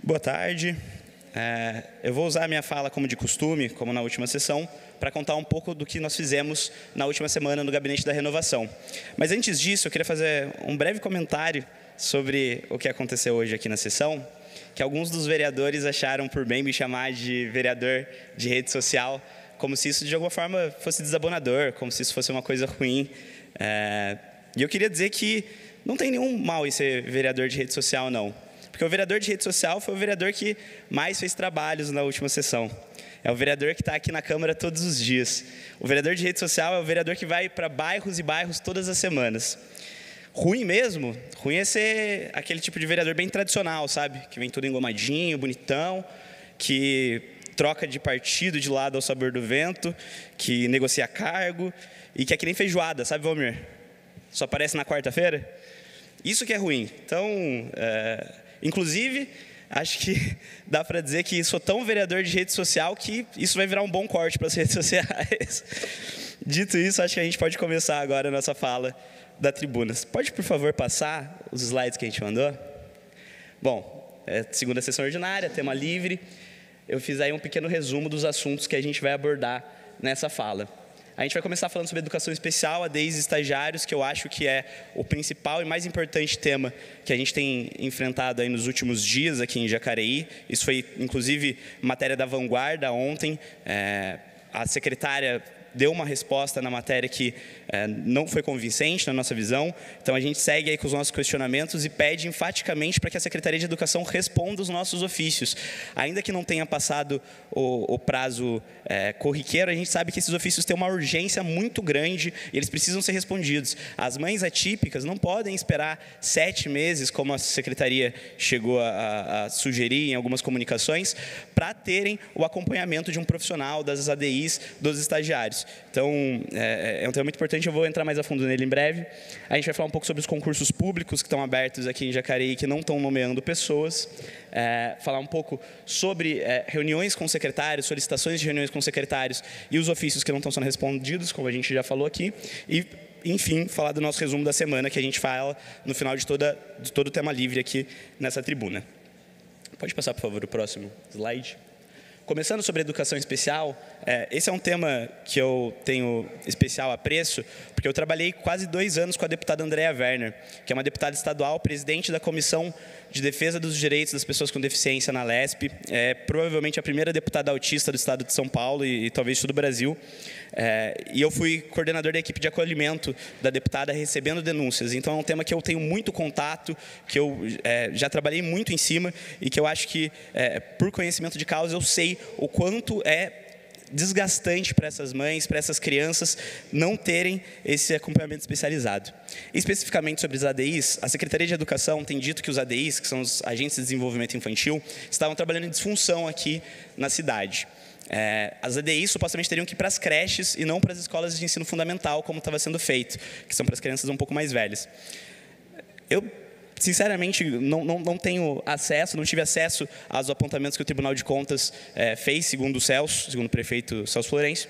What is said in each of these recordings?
Boa tarde. Eu vou usar a minha fala como de costume, como na última sessão, para contar um pouco do que nós fizemos na última semana no Gabinete da Renovação. Mas antes disso, eu queria fazer um breve comentário sobre o que aconteceu hoje aqui na sessão, que alguns dos vereadores acharam por bem me chamar de vereador de rede social, como se isso de alguma forma fosse desabonador, como se isso fosse uma coisa ruim. E eu queria dizer que não tem nenhum mal em ser vereador de rede social, não. Porque o vereador de rede social foi o vereador que mais fez trabalhos na última sessão. É o vereador que está aqui na Câmara todos os dias. O vereador de rede social é o vereador que vai para bairros e bairros todas as semanas. Ruim mesmo, ruim é ser aquele tipo de vereador bem tradicional, sabe? Que vem todo engomadinho, bonitão, que troca de partido de lado ao sabor do vento, que negocia cargo e que é que nem feijoada, sabe, Valmir? Só aparece na quarta-feira. Isso que é ruim. Então, inclusive, acho que dá para dizer que sou tão vereador de rede social que isso vai virar um bom corte para as redes sociais. Dito isso, acho que a gente pode começar agora a nossa fala da tribuna. Pode, por favor, passar os slides que a gente mandou? Bom, segunda sessão ordinária, tema livre. Eu fiz aí um pequeno resumo dos assuntos que a gente vai abordar nessa fala. A gente vai começar falando sobre educação especial, ADIs e estagiários, que eu acho que é o principal e mais importante tema que a gente tem enfrentado aí nos últimos dias aqui em Jacareí. Isso foi, inclusive, matéria da Vanguarda ontem. A secretária deu uma resposta na matéria que não foi convincente na nossa visão. Então, a gente segue aí com os nossos questionamentos e pede enfaticamente para que a Secretaria de Educação responda os nossos ofícios. Ainda que não tenha passado o prazo corriqueiro, a gente sabe que esses ofícios têm uma urgência muito grande e eles precisam ser respondidos. As mães atípicas não podem esperar 7 meses, como a Secretaria chegou a sugerir em algumas comunicações, para terem o acompanhamento de um profissional, das ADIs, dos estagiários. Então, é um tema muito importante, eu vou entrar mais a fundo nele em breve. A gente vai falar um pouco sobre os concursos públicos que estão abertos aqui em Jacareí, que não estão nomeando pessoas. Falar um pouco sobre reuniões com secretários, solicitações de reuniões com secretários e os ofícios que não estão sendo respondidos, como a gente já falou aqui. E, enfim, falar do nosso resumo da semana, que a gente fala no final de todo o tema livre aqui nessa tribuna. Pode passar, por favor, o próximo slide. Começando sobre educação especial, esse é um tema que eu tenho especial apreço, porque eu trabalhei quase 2 anos com a deputada Andréa Werner, que é uma deputada estadual, presidente da Comissão de Defesa dos Direitos das Pessoas com Deficiência na LESP, provavelmente a primeira deputada autista do estado de São Paulo e talvez de todo o Brasil. E eu fui coordenador da equipe de acolhimento da deputada recebendo denúncias. Então, é um tema que eu tenho muito contato, que eu já trabalhei muito em cima e que eu acho que, por conhecimento de causa, eu sei o quanto é desgastante para essas mães, para essas crianças, não terem esse acompanhamento especializado. Especificamente sobre os ADIs, a Secretaria de Educação tem dito que os ADIs, que são os Agentes de Desenvolvimento Infantil, estavam trabalhando em disfunção aqui na cidade. As ADIs supostamente teriam que ir para as creches e não para as escolas de ensino fundamental, como estava sendo feito, que são para as crianças um pouco mais velhas. Eu, sinceramente, não tenho acesso, não tive acesso aos apontamentos que o Tribunal de Contas fez, segundo o prefeito Celso Florencio,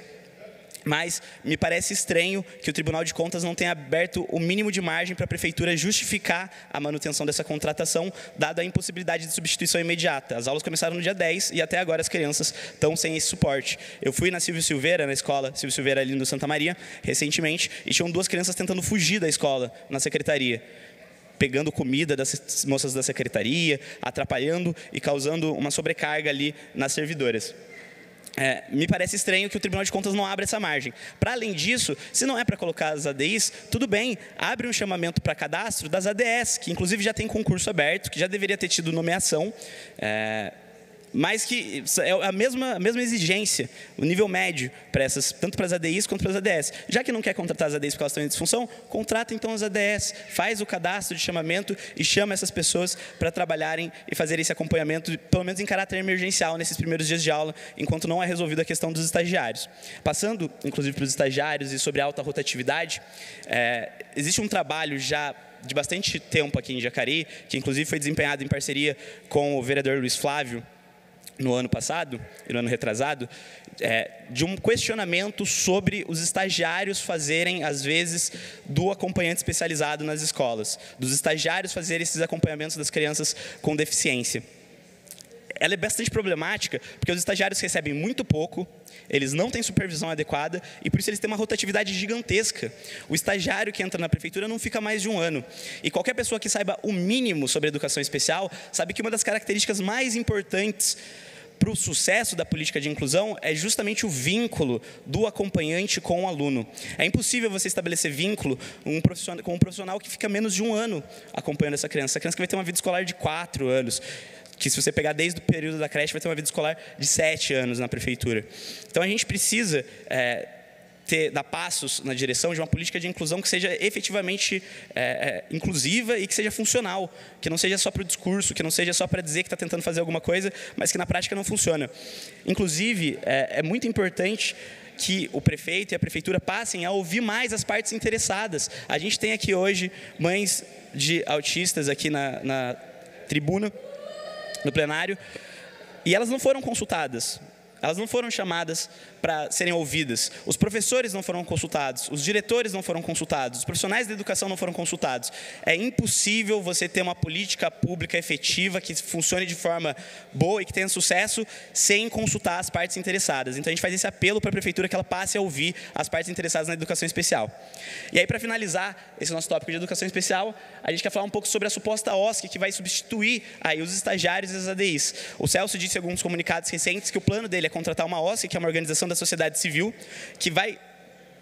mas me parece estranho que o Tribunal de Contas não tenha aberto o mínimo de margem para a Prefeitura justificar a manutenção dessa contratação, dada a impossibilidade de substituição imediata. As aulas começaram no dia 10 e até agora as crianças estão sem esse suporte. Eu fui na Silvio Silveira, na escola Silvio Silveira ali no Santa Maria, recentemente, e tinham 2 crianças tentando fugir da escola, na secretaria, pegando comida das moças da secretaria, atrapalhando e causando uma sobrecarga ali nas servidoras. Me parece estranho que o Tribunal de Contas não abra essa margem. Para além disso, se não é para colocar as ADIs, tudo bem, abre um chamamento para cadastro das ADS, que inclusive já tem concurso aberto, que já deveria ter tido nomeação, mas que é a mesma exigência, o nível médio, tanto para as ADIs quanto para as ADS. Já que não quer contratar as ADIs porque elas estão em disfunção, contrata então as ADS, faz o cadastro de chamamento e chama essas pessoas para trabalharem e fazerem esse acompanhamento, pelo menos em caráter emergencial, nesses primeiros dias de aula, enquanto não é resolvida a questão dos estagiários. Passando, inclusive, para os estagiários e sobre a alta rotatividade, existe um trabalho já de bastante tempo aqui em Jacareí, que inclusive foi desempenhado em parceria com o vereador Luiz Flávio, no ano passado, e no ano retrasado, de um questionamento sobre os estagiários fazerem, às vezes, do acompanhante especializado nas escolas, dos estagiários fazerem esses acompanhamentos das crianças com deficiência. ela é bastante problemática, porque os estagiários recebem muito pouco, eles não têm supervisão adequada, e por isso eles têm uma rotatividade gigantesca. O estagiário que entra na prefeitura não fica mais de um ano. E qualquer pessoa que saiba o mínimo sobre educação especial, sabe que uma das características mais importantes para o sucesso da política de inclusão é justamente o vínculo do acompanhante com o aluno. É impossível você estabelecer vínculo com um profissional que fica menos de um ano acompanhando essa criança que vai ter uma vida escolar de 4 anos, que se você pegar desde o período da creche, vai ter uma vida escolar de 7 anos na prefeitura. Então, a gente precisa dar passos na direção de uma política de inclusão que seja efetivamente inclusiva e que seja funcional, que não seja só para o discurso, que não seja só para dizer que está tentando fazer alguma coisa, mas que na prática não funciona. Inclusive, é muito importante que o prefeito e a prefeitura passem a ouvir mais as partes interessadas. A gente tem aqui hoje mães de autistas aqui na tribuna, no plenário, e elas não foram consultadas. Elas não foram chamadas para serem ouvidas. Os professores não foram consultados. Os diretores não foram consultados. Os profissionais da educação não foram consultados. É impossível você ter uma política pública efetiva que funcione de forma boa e que tenha sucesso sem consultar as partes interessadas. Então, a gente faz esse apelo para a prefeitura que ela passe a ouvir as partes interessadas na educação especial. E aí, para finalizar esse nosso tópico de educação especial, a gente quer falar um pouco sobre a suposta OSC que vai substituir aí os estagiários e as ADIs. O Celso disse em alguns comunicados recentes que o plano dele é contratar uma OSC, que é uma organização da sociedade civil, que vai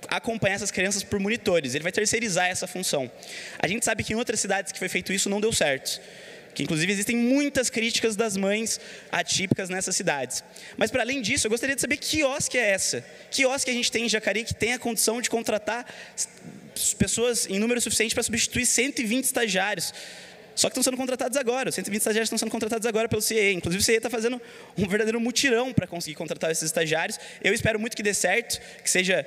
acompanhar essas crianças por monitores. Ele vai terceirizar essa função. A gente sabe que em outras cidades que foi feito isso não deu certo. Que, inclusive, existem muitas críticas das mães atípicas nessas cidades. Mas, para além disso, eu gostaria de saber que OSC é essa? Que OSC a gente tem em Jacareí que tem a condição de contratar pessoas em número suficiente para substituir 120 estagiários? Só que estão sendo contratados agora, os 120 estagiários estão sendo contratados agora pelo CIE. Inclusive, o CIE está fazendo um verdadeiro mutirão para conseguir contratar esses estagiários. Eu espero muito que dê certo, que seja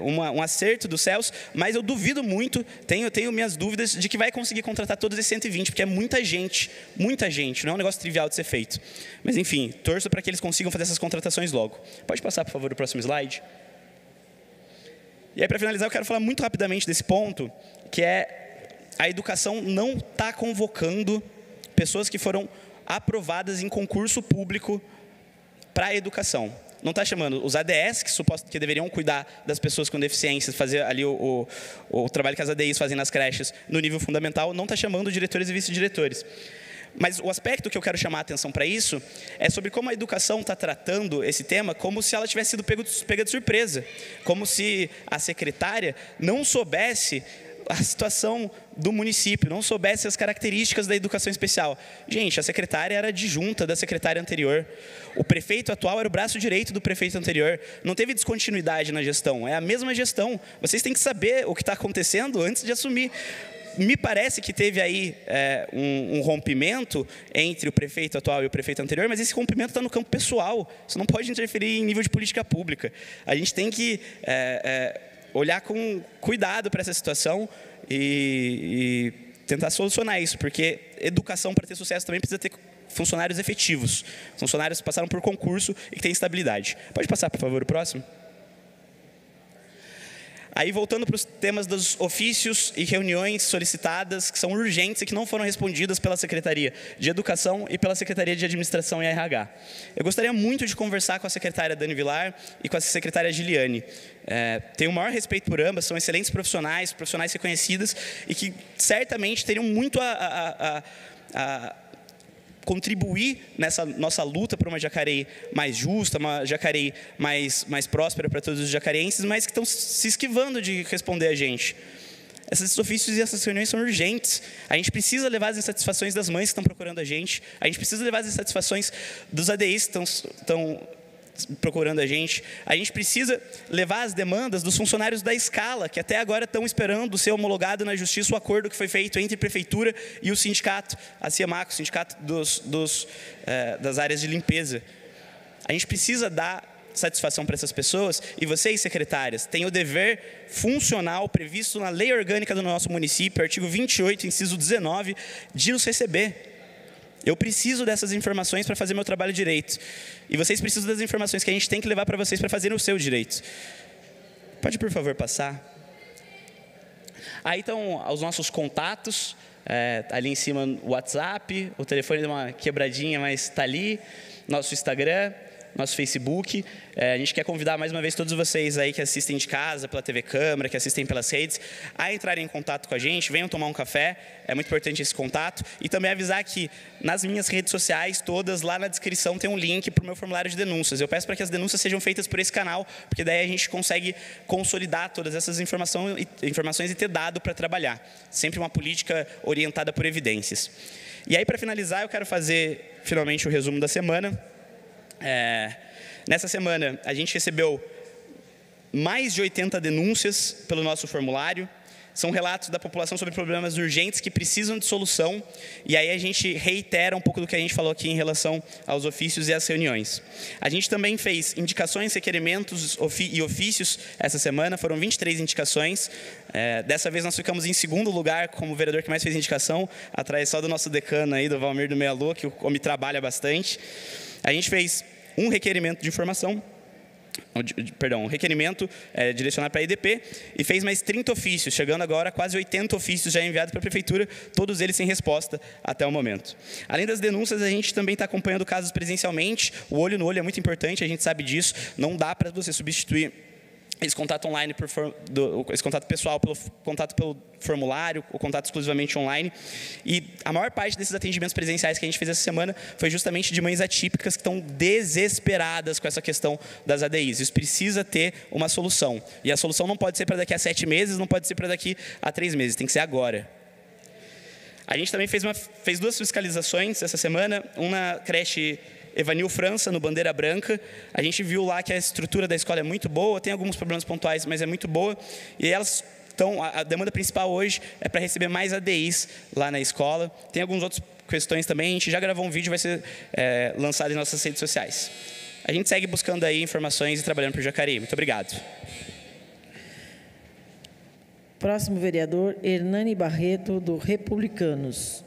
um acerto do Celso, mas eu duvido muito, tenho minhas dúvidas de que vai conseguir contratar todos esses 120, porque é muita gente, não é um negócio trivial de ser feito. Mas, enfim, torço para que eles consigam fazer essas contratações logo. Pode passar, por favor, o próximo slide. E aí, para finalizar, eu quero falar muito rapidamente desse ponto, que é a educação não está convocando pessoas que foram aprovadas em concurso público para a educação. Não está chamando os ADS, que deveriam cuidar das pessoas com deficiências, fazer ali o trabalho que as ADIs fazem nas creches no nível fundamental, não está chamando diretores e vice-diretores. Mas o aspecto que eu quero chamar a atenção para isso é sobre como a educação está tratando esse tema como se ela tivesse sido pega de surpresa, como se a secretária não soubesse a situação do município, não soubesse as características da educação especial. Gente, a secretária era adjunta da secretária anterior. O prefeito atual era o braço direito do prefeito anterior. Não teve descontinuidade na gestão, é a mesma gestão. Vocês têm que saber o que está acontecendo antes de assumir. Me parece que teve aí um rompimento entre o prefeito atual e o prefeito anterior, mas esse rompimento está no campo pessoal. Isso não pode interferir em nível de política pública. A gente tem que olhar com cuidado para essa situação e tentar solucionar isso, porque educação, para ter sucesso, também precisa ter funcionários efetivos, funcionários que passaram por concurso e que têm estabilidade. Pode passar, por favor, o próximo? Aí, voltando para os temas dos ofícios e reuniões solicitadas, que são urgentes e que não foram respondidas pela Secretaria de Educação e pela Secretaria de Administração e RH. Eu gostaria muito de conversar com a secretária Dani Vilar e com a secretária Giliane. Tenho o maior respeito por ambas, são excelentes profissionais reconhecidas e que certamente teriam muito a contribuir nessa nossa luta por uma Jacareí mais justa, uma Jacareí mais próspera para todos os jacareenses, mas que estão se esquivando de responder a gente. Esses ofícios e essas reuniões são urgentes. A gente precisa levar as insatisfações das mães que estão procurando a gente, a gente precisa levar as insatisfações dos ADIs que estão procurando a gente precisa levar as demandas dos funcionários da escala, que até agora estão esperando ser homologado na justiça o acordo que foi feito entre a prefeitura e o sindicato, a CIEMAC, o sindicato das áreas de limpeza. A gente precisa dar satisfação para essas pessoas, e vocês, secretárias, têm o dever funcional previsto na lei orgânica do nosso município, artigo 28, inciso 19, de nos receber. Eu preciso dessas informações para fazer meu trabalho direito. E vocês precisam das informações que a gente tem que levar para vocês para fazerem o seu direito. Pode, por favor, passar? Aí estão os nossos contatos Ali em cima o WhatsApp, o telefone deu uma quebradinha, mas está ali. Nosso Instagram, nosso Facebook. A gente quer convidar mais uma vez todos vocês aí que assistem de casa, pela TV Câmara, que assistem pelas redes, a entrarem em contato com a gente, venham tomar um café, é muito importante esse contato. E também avisar que nas minhas redes sociais todas, lá na descrição tem um link para o meu formulário de denúncias. Eu peço para que as denúncias sejam feitas por esse canal, porque daí a gente consegue consolidar todas essas informações e ter dado para trabalhar. Sempre uma política orientada por evidências. E aí, para finalizar, eu quero fazer finalmente o resumo da semana. Nessa semana, a gente recebeu mais de 80 denúncias pelo nosso formulário. São relatos da população sobre problemas urgentes que precisam de solução. E aí a gente reitera um pouco do que a gente falou aqui em relação aos ofícios e às reuniões. A gente também fez indicações, requerimentos e ofícios essa semana. Foram 23 indicações. Dessa vez nós ficamos em segundo lugar como vereador que mais fez indicação, atrás só do nosso decano aí, do Valmir do Meia Lua, que o homem trabalha bastante. A gente fez um requerimento de informação, um requerimento direcionado para a EDP, e fez mais 30 ofícios, chegando agora a quase 80 ofícios já enviados para a Prefeitura, todos eles sem resposta até o momento. Além das denúncias, a gente também está acompanhando casos presencialmente. O olho no olho é muito importante, a gente sabe disso. Não dá para você substituir esse contato online, esse contato pessoal pelo contato pelo formulário, o contato exclusivamente online. E a maior parte desses atendimentos presenciais que a gente fez essa semana foi justamente de mães atípicas que estão desesperadas com essa questão das ADIs. Isso precisa ter uma solução. E a solução não pode ser para daqui a 7 meses, não pode ser para daqui a 3 meses, tem que ser agora. A gente também fez 2 fiscalizações essa semana, uma creche Evanil França, no Bandeira Branca. A gente viu lá que a estrutura da escola é muito boa, tem alguns problemas pontuais, mas é muito boa. E elas a demanda principal hoje é para receber mais ADIs lá na escola. Tem algumas outras questões também, a gente já gravou um vídeo, vai ser lançado em nossas redes sociais. A gente segue buscando aí informações e trabalhando para o Jacareí. Muito obrigado. Próximo vereador, Hernani Barreto, do Republicanos.